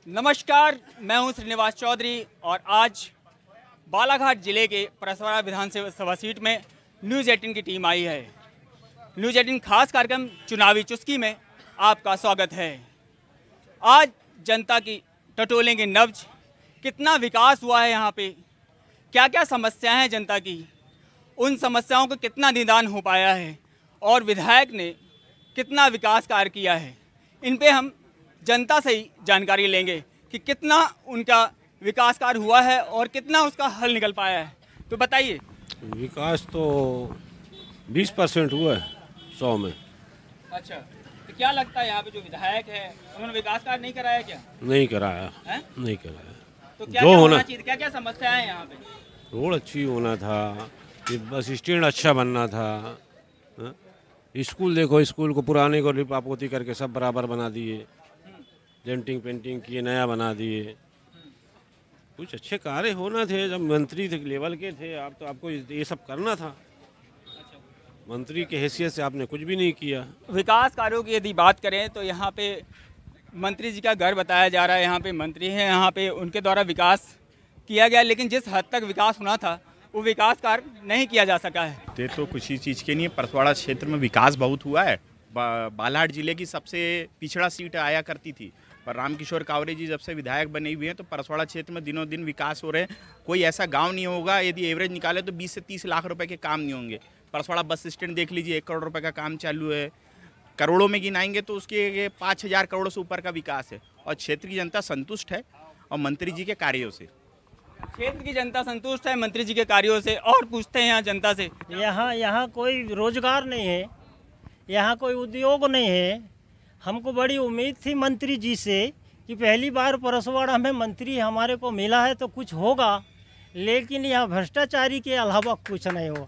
नमस्कार, मैं हूं श्रीनिवास चौधरी और आज बालाघाट जिले के परसवाड़ा विधानसभा सीट में न्यूज़ 18 की टीम आई है। न्यूज़ 18 खास कार्यक्रम चुनावी चुस्की में आपका स्वागत है। आज जनता की टटोलेंगे नब्ज, कितना विकास हुआ है यहाँ पे, क्या क्या समस्याएं हैं जनता की, उन समस्याओं को कितना निदान हो पाया है और विधायक ने कितना विकास कार्य किया है, इन पे हम जनता से ही जानकारी लेंगे कि कितना उनका विकास कार्य हुआ है और कितना उसका हल निकल पाया है। तो बताइए। विकास तो 20% हुआ है 100 में। अच्छा, तो क्या लगता है यहाँ पे जो विधायक है उन्होंने विकास कार्य नहीं कराया क्या? नहीं कराया है? नहीं कराया। तो क्या क्या होना चाहिए, क्या क्या समस्याएं हैं यहाँ पे? रोड अच्छी होना था, बस स्टैंड अच्छा बनना था। स्कूल देखो, स्कूल को पुराने को लिपापोती करके सब बराबर बना दिए, डेंटिंग पेंटिंग किए, नया बना दिए। कुछ अच्छे कार्य होना थे जब मंत्री थे लेवल के थे आप, तो आपको ये सब करना था। मंत्री के हैसियत से आपने कुछ भी नहीं किया। विकास कार्यों की यदि बात करें तो यहाँ पे मंत्री जी का घर बताया जा रहा है, यहाँ पे मंत्री हैं, यहाँ पे उनके द्वारा विकास किया गया, लेकिन जिस हद तक विकास होना था वो विकास कार्य नहीं किया जा सका है। तो कुछ ही चीज़ के नहीं, परसवाड़ा क्षेत्र में विकास बहुत हुआ है। बालाघाट जिले की सबसे पिछड़ा सीट आया करती थी, पर रामकिशोर कावरे जी जब से विधायक बने हुए हैं तो परसवाड़ा क्षेत्र में दिनों दिन विकास हो रहे हैं। कोई ऐसा गांव नहीं होगा, यदि एवरेज निकाले तो 20 से 30 लाख रुपए के काम नहीं होंगे। परसवाड़ा बस स्टैंड देख लीजिए, 1 करोड़ रुपए का काम चालू है। करोड़ों में गिनाएंगे तो उसके 5,000 करोड़ से ऊपर का विकास है और क्षेत्र की जनता संतुष्ट है और मंत्री जी के कार्यों से। क्षेत्र की जनता संतुष्ट है मंत्री जी के कार्यों से। और पूछते हैं यहाँ जनता से। यहाँ कोई रोजगार नहीं है, यहाँ कोई उद्योग नहीं है। हमको बड़ी उम्मीद थी मंत्री जी से कि पहली बार परसवाड़ा में मंत्री हमारे को मिला है तो कुछ होगा, लेकिन यहाँ भ्रष्टाचारी के अलावा कुछ नहीं हुआ।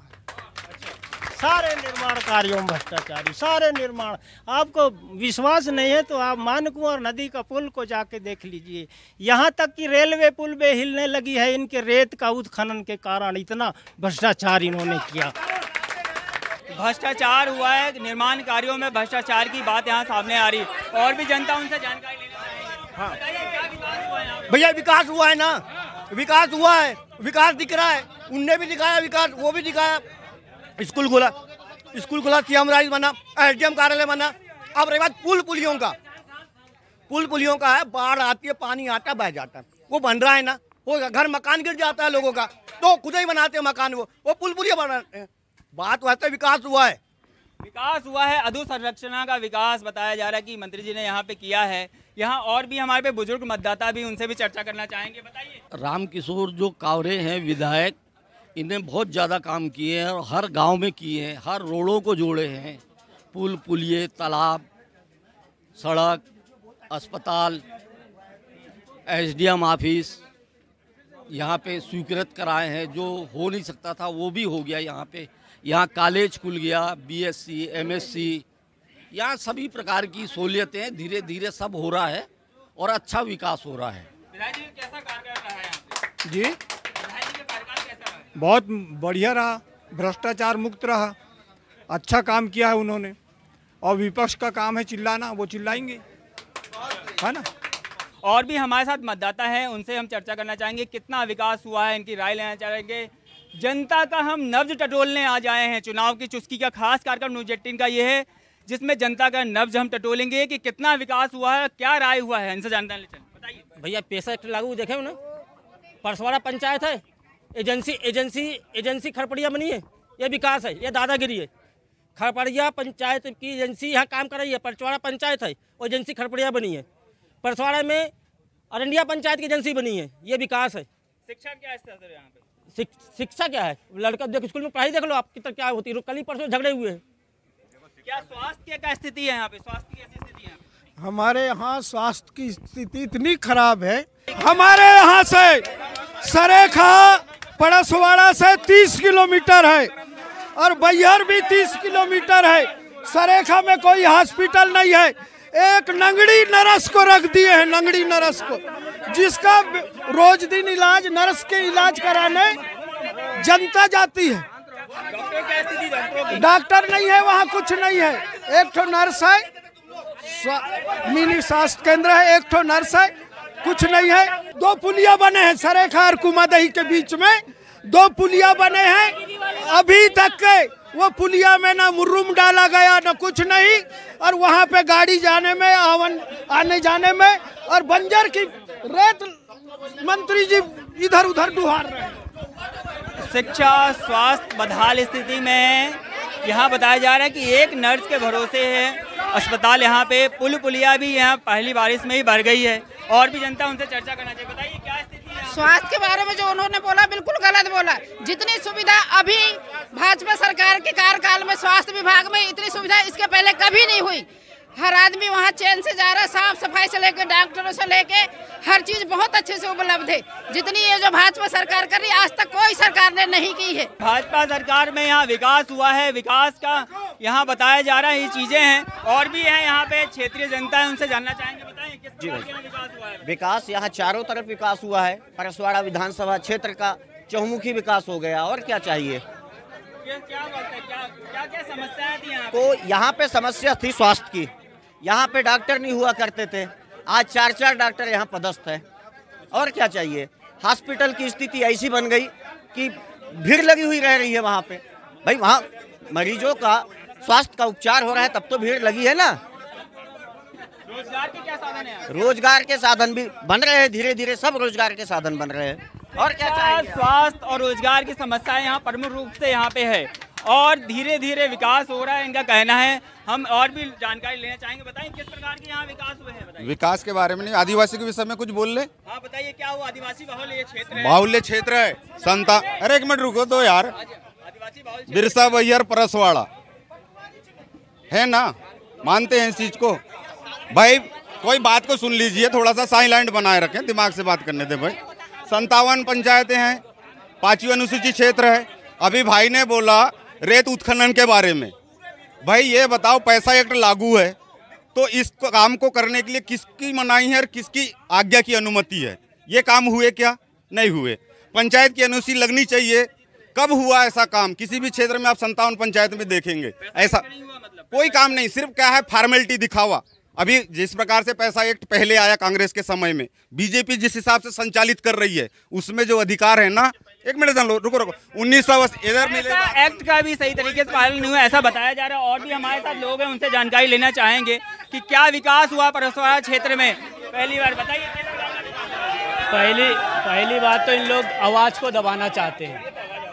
सारे निर्माण कार्यों में भ्रष्टाचारी, सारे निर्माण। आपको विश्वास नहीं है तो आप मानकुंवर नदी का पुल को जाके देख लीजिए, यहाँ तक कि रेलवे पुल पे हिलने लगी है इनके रेत का उत्खनन के कारण। इतना भ्रष्टाचार इन्होंने किया। भ्रष्टाचार हुआ है, निर्माण कार्यों में भ्रष्टाचार की बात यहाँ सामने आ रही है और भी जनता उनसे जानकारी लेने चाहेगी। हाँ। क्या विकास हुआ है यहाँ पे? भैया विकास हुआ है ना, विकास हुआ है, विकास दिख रहा है। उनने भी दिखाया विकास, वो भी दिखाया। स्कूल खुला, सीएम राइस बना, एसडीएम कार्यालय बना। अब रही बात पुल पुलियों का है, बाढ़ आती है, पानी आता बह जाता है, वो बन रहा है ना। वो घर मकान गिर जाता है लोगों का तो खुद ही बनाते हैं मकान, वो पुलिया बनाते हैं। बात वैसे विकास हुआ है। अधोसंरचना का विकास बताया जा रहा है कि मंत्री जी ने यहाँ पे किया है। यहाँ और भी हमारे पे बुजुर्ग मतदाता भी, उनसे भी चर्चा करना चाहेंगे। बताइए। रामकिशोर जो कावरे हैं विधायक, इन्हें बहुत ज़्यादा काम किए हैं और हर गांव में किए हैं, हर रोडों को जोड़े हैं। पुल पुलिये, तालाब, सड़क, अस्पताल, एसडीएम ऑफिस यहाँ पे स्वीकृत कराए हैं। जो हो नहीं सकता था वो भी हो गया यहाँ पे। यहाँ कॉलेज खुल गया, बीएससी, एमएससी, यहाँ सभी प्रकार की सहूलियतें धीरे धीरे सब हो रहा है और अच्छा विकास हो रहा है। विधायक जी कैसा कार्य कर रहा है यहाँ पे? जी, विधायक जी का कार्यकाल कैसा रहा है? बहुत बढ़िया रहा, भ्रष्टाचार मुक्त रहा, अच्छा काम किया है उन्होंने। और विपक्ष का काम है चिल्लाना, वो चिल्लाएंगे, है ना। और भी हमारे साथ मतदाता हैं, उनसे हम चर्चा करना चाहेंगे, कितना विकास हुआ है, इनकी राय लेना चाहेंगे। जनता का हम नब्ज टटोलने आज आए हैं। चुनाव की चुस्की का खास कार्यक्रम न्यूज़ 18 का ये है, जिसमें जनता का नब्ज हम टटोलेंगे कि कितना विकास हुआ है, क्या राय हुआ है, इनसे जानकारी लेते हैं। बताइए भैया, पैसा लागू देखे ना, परसवाड़ा पंचायत है, एजेंसी खड़पड़िया बनी है, ये विकास है, ये दादागिरी है। खड़पड़िया पंचायत की एजेंसी यहाँ काम कर रही है, परसवाड़ा पंचायत है, वो एजेंसी खड़पड़िया बनी है। परसवाड़ा में अरंडिया पंचायत की एजेंसी बनी है, ये विकास है। शिक्षा क्या है यहाँ पे? शिक्षा क्या है? लड़का देख, स्कूल में पढ़ाई देख लो आप कितना क्या होती है। कल ही परसों झगड़े हुए हैं। क्या स्वास्थ्य का स्थिति है यहाँ पे? स्वास्थ्य की कैसी स्थिति है? हमारे यहाँ स्वास्थ्य की स्थिति इतनी खराब है। हमारे यहाँ से सरेखा परसवाड़ा से 30 किलोमीटर है और बैहर भी 30 किलोमीटर है। सरेखा में कोई हॉस्पिटल नहीं है। एक नंगड़ी नर्स को रख दिए हैं, नंगड़ी नर्स को, जिसका रोज दिन इलाज, नर्स के इलाज कराने जनता जाती है। डॉक्टर नहीं है वहाँ, कुछ नहीं है। एक तो नर्स है, मिनी स्वास्थ्य केंद्र है, एक तो नर्स है, कुछ नहीं है। 2 पुलिया बने हैं सरेखा और कुमादही के बीच में, 2 पुलिया बने हैं। अभी तक के वो पुलिया में ना मुर्रुम डाला गया ना कुछ नहीं, और वहाँ पे गाड़ी जाने में आने जाने में, और बंजर की रेत मंत्री जी इधर उधर डुहार रहे हैं। शिक्षा स्वास्थ्य बदहाल स्थिति में है। यहाँ बताया जा रहा है कि एक नर्स के भरोसे है अस्पताल। यहाँ पे पुल पुलिया भी यहाँ पहली बारिश में ही भर गई है, और भी जनता उनसे चर्चा करना चाहिए। बताइए क्या स्थिति है? स्वास्थ्य के बारे में जो उन्होंने बोला बिल्कुल गलत बोला। जितनी सुविधा अभी भाजपा सरकार के कार्यकाल में स्वास्थ्य विभाग में, इतनी सुविधा इसके पहले कभी नहीं हुई। हर आदमी वहाँ चैन से जा रहा है, साफ सफाई से लेकर डॉक्टरों से लेके हर चीज बहुत अच्छे से उपलब्ध है। जितनी ये जो भाजपा सरकार कर रही है आज तक कोई सरकार ने नहीं की है। भाजपा सरकार में यहाँ विकास हुआ है, विकास का यहाँ बताया जा रहा है, ये चीजें हैं। और भी है यहाँ पे क्षेत्रीय जनता है, उनसे जानना चाहेंगे। बताएं किस प्रकार का विकास हुआ है? विकास यहाँ चारों तरफ विकास हुआ है। परसवाड़ा विधानसभा क्षेत्र का चहुमुखी विकास हो गया, और क्या चाहिए? क्या समस्याएं थी यहाँ तो यहाँ पे समस्या थी स्वास्थ्य की। यहाँ पे डॉक्टर नहीं हुआ करते थे, आज 4 डॉक्टर यहाँ पदस्थ है। और क्या चाहिए? हॉस्पिटल की स्थिति ऐसी बन गई कि भीड़ लगी हुई रह रही है वहाँ पे। भाई वहाँ मरीजों का स्वास्थ्य का उपचार हो रहा है, तब तो भीड़ लगी है ना। रोजगार के क्या साधन है? रोजगार के साधन भी बन रहे हैं, धीरे धीरे सब रोजगार के साधन बन रहे हैं। और क्या चाहिए? स्वास्थ्य और रोजगार की समस्याएं यहाँ प्रमुख रूप से यहाँ पे है, और धीरे धीरे विकास हो रहा है, इनका कहना है। हम और भी जानकारी लेना चाहेंगे। बताइए किस प्रकार के यहाँ विकास हुए हैं? बताइए। विकास के बारे में नहीं, आदिवासी के विषय में कुछ बोल ले। हाँ बताइए क्या हुआ? आदिवासी बाहुल्य क्षेत्र है। बाहुल्य क्षेत्र है संता। अरे एक मिनट रुको तो यार। आदिवासी बाहुल्य बिरसा बैयर परसवाड़ा है ना, मानते हैं इस चीज को। भाई कोई बात को सुन लीजिए, थोड़ा सा साइलेंट बनाए रखें, दिमाग से बात करने दे भाई। 57 पंचायतें हैं, 5वीं अनुसूचित क्षेत्र है। अभी भाई ने बोला रेत उत्खनन के बारे में। भाई ये बताओ, पैसा एक्ट लागू है तो इस काम को करने के लिए किसकी मनाही है और किसकी आज्ञा की अनुमति है? ये काम हुए क्या? नहीं हुए। पंचायत की एनओसी लगनी चाहिए। कब हुआ ऐसा काम? किसी भी क्षेत्र में आप 57 पंचायत में देखेंगे ऐसा कोई काम नहीं, सिर्फ क्या है फॉर्मेलिटी दिखावा। अभी जिस प्रकार से पैसा एक्ट पहले आया कांग्रेस के समय में, बीजेपी जिस हिसाब से संचालित कर रही है, उसमें जो अधिकार है ना, एक मिनट रुको 1900 इधर मिलेगा। एक्ट का भी सही तरीके से पालन नहीं हुआ ऐसा बताया जा रहा है। और भी हमारे साथ लोग हैं, उनसे जानकारी लेना चाहेंगे कि क्या विकास हुआ परसवाड़ा क्षेत्र में। पहली बार बताइए। पहली बात तो इन लोग आवाज़ को दबाना चाहते हैं,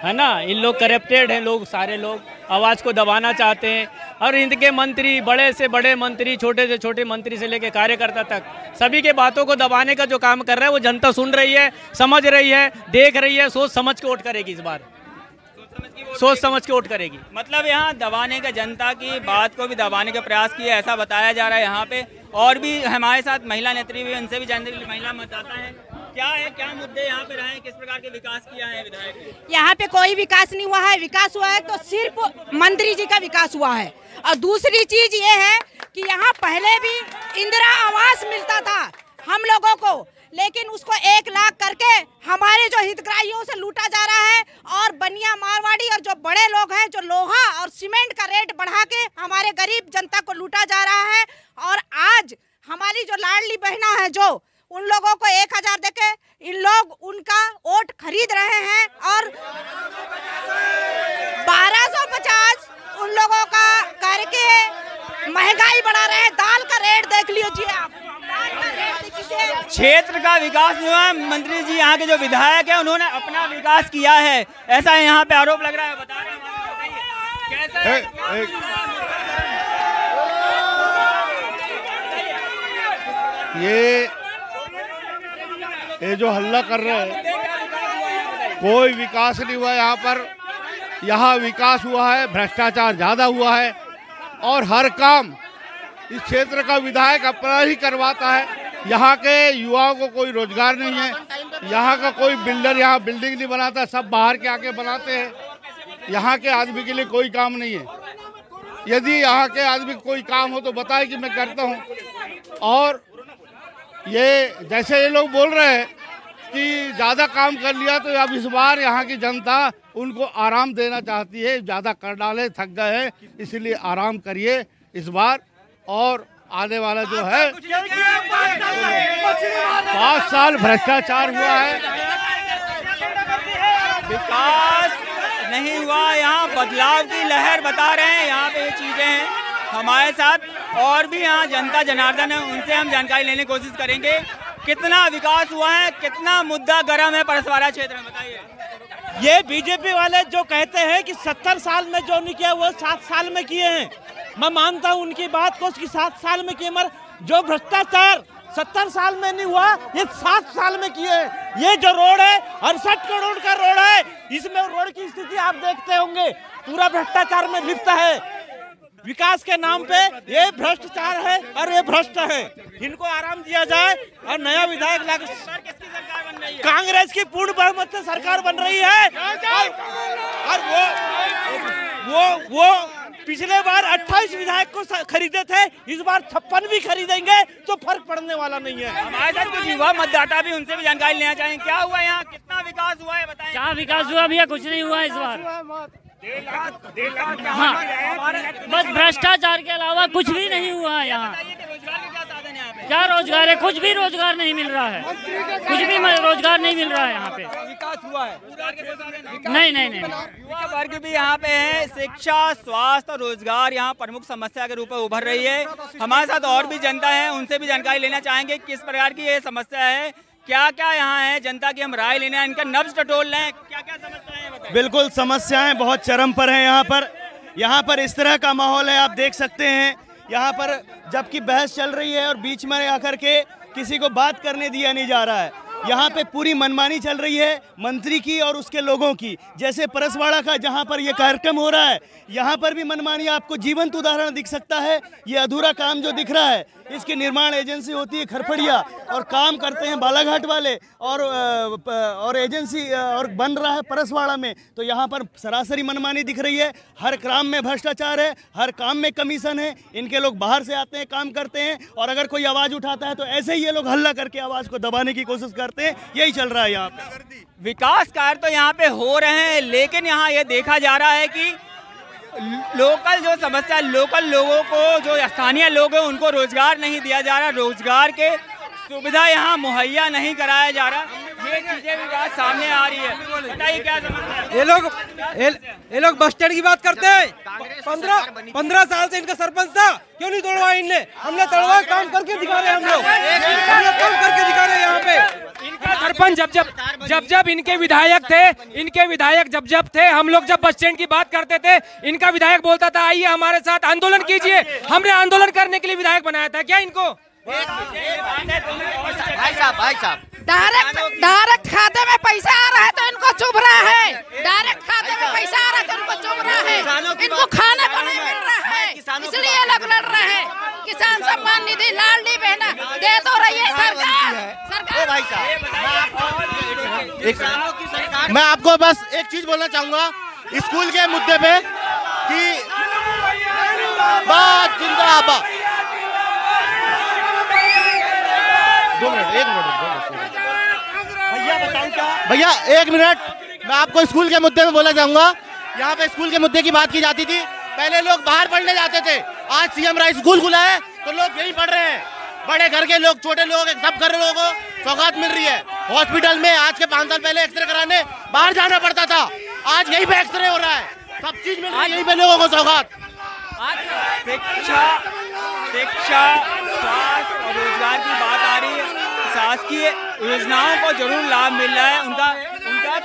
है ना। इन लोग करप्टेड हैं, लोग सारे लोग आवाज़ को दबाना चाहते हैं। और इनके मंत्री, बड़े से बड़े मंत्री, छोटे से छोटे मंत्री से लेकर कार्यकर्ता तक, सभी के बातों को दबाने का जो काम कर रहा है वो जनता सुन रही है, समझ रही है, देख रही है, सोच समझ के वोट करेगी। इस बार सोच समझ के वोट करेगी। मतलब यहाँ दबाने का, जनता की बात को भी दबाने का प्रयास किया ऐसा बताया जा रहा है यहाँ पे। और भी हमारे साथ महिला नेत्री भी, उनसे भी जानने के लिए। महिला मतदाता है, क्या है, क्या मुद्दे यहाँ पे रहे, किस प्रकार के विकास किया है विधायक ने? यहाँ पे कोई विकास नहीं हुआ है। विकास हुआ है तो सिर्फ मंत्री जी का विकास हुआ है। और दूसरी चीज ये है कि यहाँ पहले भी इंदिरा आवास मिलता था हम लोगों को, लेकिन उसको 1 लाख करके हमारे जो हितग्राहियों से लूटा जा रहा है। और बनिया मारवाड़ी और जो बड़े लोग हैं, जो लोहा और सीमेंट का रेट बढ़ा के हमारे गरीब जनता को लूटा जा रहा है। और आज हमारी जो लाडली बहना है, जो उन लोगों को 1000 देके इन लोग उनका वोट खरीद रहे हैं। और 1250 उन लोगों का करके महंगाई बढ़ा रहे हैं। दाल का रेट देख लीजिए आप, दाल का रेट देखिए। क्षेत्र का विकास हुआ है। मंत्री जी यहाँ के जो विधायक है उन्होंने अपना विकास किया है, ऐसा यहाँ पे आरोप लग रहा है। बता रहे हैं, कैसा है? ये जो हल्ला कर रहे हैं, कोई विकास नहीं हुआ यहाँ पर। यहाँ विकास हुआ है, भ्रष्टाचार ज़्यादा हुआ है, और हर काम इस क्षेत्र का विधायक अपना ही करवाता है। यहाँ के युवाओं को कोई रोजगार नहीं है। यहाँ का कोई बिल्डर यहाँ बिल्डिंग नहीं बनाता, सब बाहर के आके बनाते हैं। यहाँ के आदमी के लिए कोई काम नहीं है। यदि यहाँ के आदमी को कोई काम हो तो बताए कि मैं करता हूँ। और ये जैसे ये लोग बोल रहे हैं कि ज़्यादा काम कर लिया, तो अब इस बार यहाँ की जनता उनको आराम देना चाहती है। ज़्यादा कर डाले, थक गए हैं, इसलिए आराम करिए इस बार। और आने वाला जो है 5 साल भ्रष्टाचार हुआ है, विकास नहीं हुआ, यहाँ बदलाव की लहर बता रहे हैं। यहाँ पे ये चीजें हैं हमारे साथ, और भी यहाँ जनता जनार्दन है, उनसे हम जानकारी लेने की कोशिश करेंगे। कितना विकास हुआ है, कितना मुद्दा गर्म है परसवाड़ा क्षेत्र में, बताइए। ये बीजेपी वाले जो कहते हैं कि 70 साल में जो नहीं किया वो 7 साल में किए हैं। मैं मानता हूं उनकी बात को कि 7 साल में किए, मगर जो भ्रष्टाचार 70 साल में नहीं हुआ ये 7 साल में किए हैं। ये जो रोड है 68 करोड़ का रोड है, इसमें रोड की स्थिति आप देखते होंगे पूरा भ्रष्टाचार में लिप्त है। विकास के नाम पे ये भ्रष्टाचार है और ये भ्रष्ट है, इनको आराम दिया जाए और नया विधायक लागे। कांग्रेस की पूर्ण बहुमत से सरकार बन रही है और वो पिछले बार 28 विधायक को खरीदे थे, इस बार 56 भी खरीदेंगे तो फर्क पड़ने वाला नहीं है। हमारे साथ कुछ युवा मतदाता भी, उनसे भी जानकारी लेना चाहेंगे। क्या हुआ यहाँ, कितना विकास हुआ है बताएं। क्या विकास हुआ भैया? कुछ नहीं हुआ इस बार। हाँ, बस भ्रष्टाचार के अलावा कुछ भी नहीं हुआ है यहाँ। क्या रोजगार है? कुछ भी रोजगार नहीं मिल रहा है, कुछ भी रोजगार नहीं मिल रहा है यहाँ पे। विकास हुआ है? नहीं। युवा वर्ग भी यहाँ पे है, शिक्षा, स्वास्थ्य और रोजगार यहाँ प्रमुख समस्या के रूप में उभर रही है। हमारे साथ और भी जनता है, उनसे भी जानकारी लेना चाहेंगे किस प्रकार की ये समस्या है, क्या क्या यहाँ है। जनता की हम राय लेना है, इनका नब्ज टटोल लें, क्या क्या समस्याएं हैं बताइए। बिल्कुल, समस्याएं बहुत चरम पर हैं यहाँ पर इस तरह का माहौल है, आप देख सकते हैं। यहाँ पर जबकि बहस चल रही है और बीच में आकर के किसी को बात करने दिया नहीं जा रहा है। यहाँ पे पूरी मनमानी चल रही है मंत्री की और उसके लोगों की। जैसे परसवाड़ा का जहाँ पर ये कार्यक्रम हो रहा है, यहाँ पर भी मनमानी आपको जीवंत उदाहरण दिख सकता है। ये अधूरा काम जो दिख रहा है, इसकी निर्माण एजेंसी होती है खरपड़िया और काम करते हैं बालाघाट वाले और एजेंसी और बन रहा है परसवाड़ा में। तो यहाँ पर सरासरी मनमानी दिख रही है। हर काम में भ्रष्टाचार है, हर काम में कमीशन है। इनके लोग बाहर से आते हैं, काम करते हैं और अगर कोई आवाज़ उठाता है तो ऐसे ही ये लोग हल्ला करके आवाज़ को दबाने की कोशिश करते हैं। यही चल रहा है यहाँ पे। विकास कार्य तो यहाँ पे हो रहे हैं, लेकिन यहाँ ये देखा जा रहा है कि लोकल जो समस्या, लोकल लोगों को, जो स्थानीय लोग हैं उनको रोजगार नहीं दिया जा रहा, रोजगार के सुविधा यहाँ मुहैया नहीं कराया जा रहा। ये चीजें भी बात सामने आ रही है, बताइए क्या समस्या है। ये लोग बस स्टैंड की बात करते हैं। 15 साल से इनका सरपंच था, क्यों नहीं तोड़वाया इनने? हमने तोड़वाया, काम करके दिखा रहे हैं हम लोग, काम करके दिखा रहे हैं यहाँ पे। इनका सरपंच जब इनके विधायक जब थे, हम लोग जब बस स्टैंड की बात करते थे, इनका विधायक बोलता था आइए हमारे साथ आंदोलन कीजिए। हमने आंदोलन करने के लिए विधायक बनाया था क्या इनको? भाई साहब डायरेक्ट खाते में पैसा आ रहा है तो इनको चुभ रहा है। डायरेक्ट खाते में पैसा आ रहा है तो इनको चुभ रहा है। इनको खाने को नहीं मिल रहा है, इसलिए लोग लड़ रहे हैं। किसान सम्मान निधि, लाडली बहना दे तो रही है सरकार। भाई साहब, मैं आपको बस एक चीज बोलना चाहूंगा स्कूल के मुद्दे पे कि बात जिंदाबाद। 2 मिनट भैया 1 मिनट, मैं आपको स्कूल के मुद्दे पे बोलना चाहूंगा। यहाँ पे स्कूल के मुद्दे की बात की जाती थी। पहले लोग बाहर पढ़ने जाते थे, आज सीएम राइस स्कूल खुला है तो लोग यही पढ़ रहे हैं। बड़े घर के लोग, छोटे लोग, सब घर लोगों को सौगात मिल रही है। हॉस्पिटल में आज के 5 साल पहले एक्सरे कराने बाहर जाना पड़ता था, आज यहीं पे एक्सरे हो रहा है, सब चीज मिल रही है यहीं पे लोगों को सौगात। शिक्षा, स्वास्थ्य और रोजगार की बात आ रही है। शासकीय योजनाओं को जरूर लाभ मिल रहा है, उनका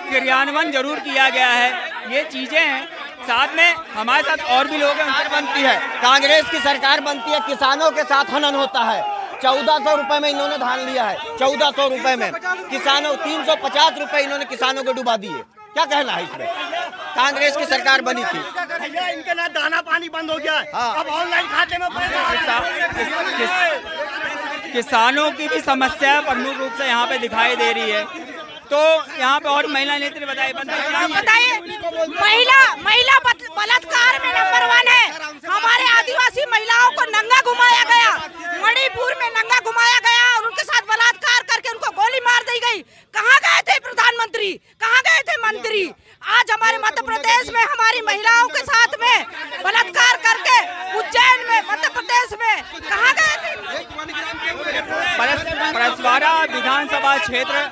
क्रियान्वयन जरूर किया गया है, ये चीजें हैं। साथ में हमारे साथ और भी लोग हैं, उनसे बनती है। कांग्रेस की सरकार बनती है, किसानों के साथ हनन होता है। 1400 रुपए में इन्होंने धान लिया है, 1400 रुपए में किसानों, 350 रुपए इन्होंने किसानों को डुबा दिए। क्या कहना है इसमें? कांग्रेस की सरकार बनी थी, भैया इनके ना दाना पानी बंद हो गया है। अब ऑनलाइन खाते में किसानों की भी समस्या प्रमुख रूप से यहाँ पे दिखाई दे रही है। तो यहाँ पे और महिला नेत्री बताइए महिला बलात्कार में नंबर 1 है। हमारे आदिवासी महिलाओं को नंगा घुमाया गया, मणिपुर में नंगा घुमाया गया और उनके साथ बलात्कार करके उनको गोली मार दी गई। कहाँ गए थे प्रधानमंत्री, कहाँ गए थे मंत्री? आज हमारे मध्य प्रदेश में हमारी महिलाओं के साथ में बलात्कार करके उज्जैन में, मध्य प्रदेश में कहाँ गए परसवाड़ा विधानसभा क्षेत्र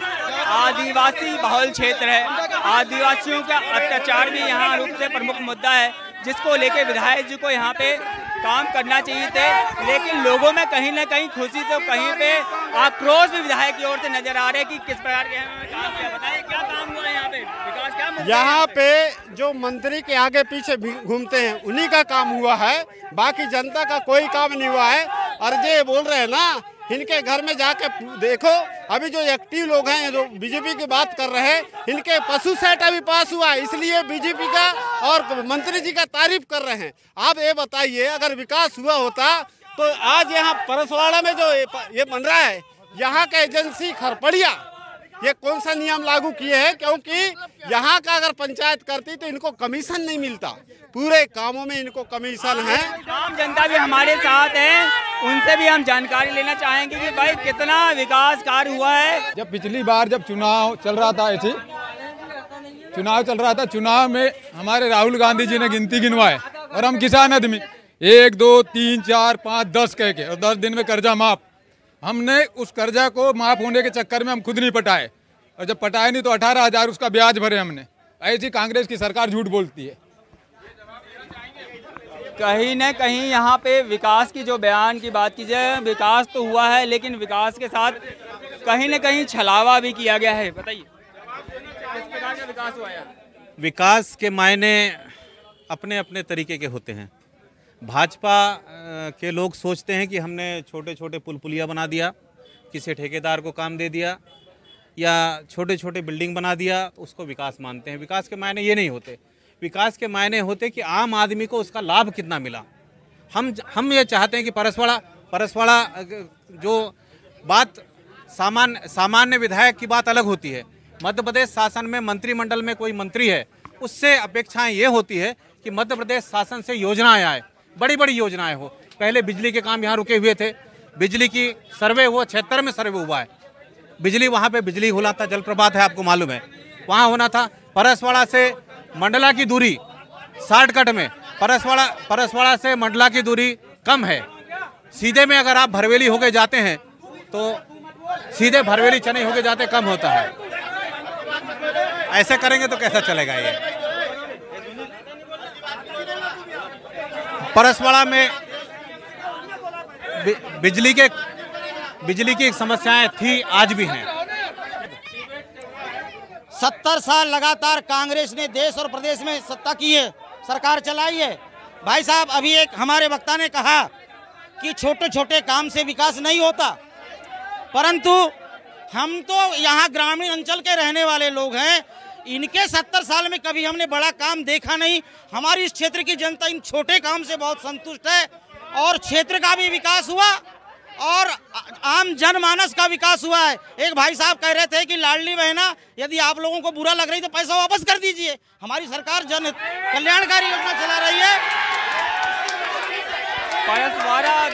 आदिवासी बहुल क्षेत्र है। आदिवासियों का अत्याचार भी यहाँ रूप से प्रमुख मुद्दा है, जिसको लेके विधायक जी को यहाँ पे काम करना चाहिए थे, लेकिन लोगों में कहीं ना कहीं खुशी तो कहीं पे आक्रोश भी विधायक की ओर से नजर आ रहे हैं कि किस प्रकार के काम किया। बताइए क्या काम हुआ है यहाँ पे, विकास क्या मुद्दे यहाँ पे जो मंत्री के आगे पीछे घूमते हैं उन्हीं का काम हुआ है, बाकी जनता का कोई काम नहीं हुआ है। और ये बोल रहे हैं ना, इनके घर में जाके देखो, अभी जो एक्टिव लोग हैं जो बीजेपी की बात कर रहे हैं, इनके पशु सेट अभी पास हुआ है, इसलिए बीजेपी का और मंत्री जी का तारीफ कर रहे हैं। आप ये बताइए, अगर विकास हुआ होता तो आज यहाँ परसवाड़ा में जो ये बन रहा है, यहाँ का एजेंसी खरपड़िया ये कौन सा नियम लागू किए हैं, क्योंकि यहाँ का अगर पंचायत करती तो इनको कमीशन नहीं मिलता, पूरे कामों में इनको कमीशन है। आम जनता भी हमारे साथ है, उनसे भी हम जानकारी लेना चाहेंगे कि भाई कितना विकास कार्य हुआ है। जब पिछली बार जब चुनाव चल रहा था, ऐसे चुनाव में हमारे राहुल गांधी जी ने गिनती गिनवाए और हम किसान आदमी 1 2 3 4 5 10 कह के, और 10 दिन में कर्जा माफ। हमने उस कर्जा को माफ होने के चक्कर में हम खुद नहीं पटाए, और जब पटाए नहीं तो 18,000 उसका ब्याज भरे हमने। ऐसी कांग्रेस की सरकार झूठ बोलती है। कहीं न कहीं यहाँ पे विकास की जो बयान की बात की जाए, विकास तो हुआ है, लेकिन विकास के साथ कहीं न कहीं छलावा भी किया गया है। बताइए किस प्रकार का विकास हुआ है? विकास के मायने अपने अपने तरीके के होते हैं। भाजपा के लोग सोचते हैं कि हमने छोटे छोटे पुल पुलिया बना दिया, किसी ठेकेदार को काम दे दिया, या छोटे छोटे बिल्डिंग बना दिया, उसको विकास मानते हैं। विकास के मायने ये नहीं होते। विकास के मायने होते कि आम आदमी को उसका लाभ कितना मिला। हम ये चाहते हैं कि परसवाड़ा जो बात सामान्य विधायक की बात अलग होती है। मध्य प्रदेश शासन में मंत्रिमंडल में कोई मंत्री है, उससे अपेक्षाएं ये होती है कि मध्य प्रदेश शासन से योजनाएं आए, बड़ी बड़ी योजनाएं हो। पहले बिजली के काम यहाँ रुके हुए थे, बिजली की सर्वे हुआ, 76 में सर्वे हुआ है। बिजली वहाँ पे बिजली होला था, जलप्रपात है आपको मालूम है, वहाँ होना था। परसवाड़ा से मंडला की दूरी शॉर्टकट में, परसवाड़ा से मंडला की दूरी कम है। सीधे में अगर आप भरवेली होके जाते हैं तो सीधे भरवेली चने होके जाते कम होता है। ऐसे करेंगे तो कैसा चलेगा ये। परसवाड़ा में बिजली की समस्याएं थी, आज भी हैं। 70 साल लगातार कांग्रेस ने देश और प्रदेश में सत्ता की है, सरकार चलाई है। भाई साहब, अभी एक हमारे वक्ता ने कहा कि छोटे छोटे काम से विकास नहीं होता, परंतु हम तो यहाँ ग्रामीण अंचल के रहने वाले लोग हैं। इनके 70 साल में कभी हमने बड़ा काम देखा नहीं। हमारी इस क्षेत्र की जनता इन छोटे काम से बहुत संतुष्ट है, और क्षेत्र का भी विकास हुआ और आम जनमानस का विकास हुआ है। एक भाई साहब कह रहे थे कि लाडली बहना यदि आप लोगों को बुरा लग रही तो पैसा वापस कर दीजिए। हमारी सरकार जन कल्याणकारी योजना चला रही है। परसवाड़ा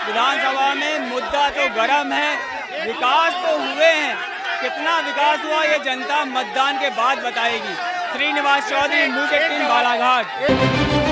विधानसभा में मुद्दा तो गर्म है, विकास तो हुए हैं, कितना विकास हुआ ये जनता मतदान के बाद बताएगी। श्रीनिवास चौधरी, न्यूज़ 18 बालाघाट।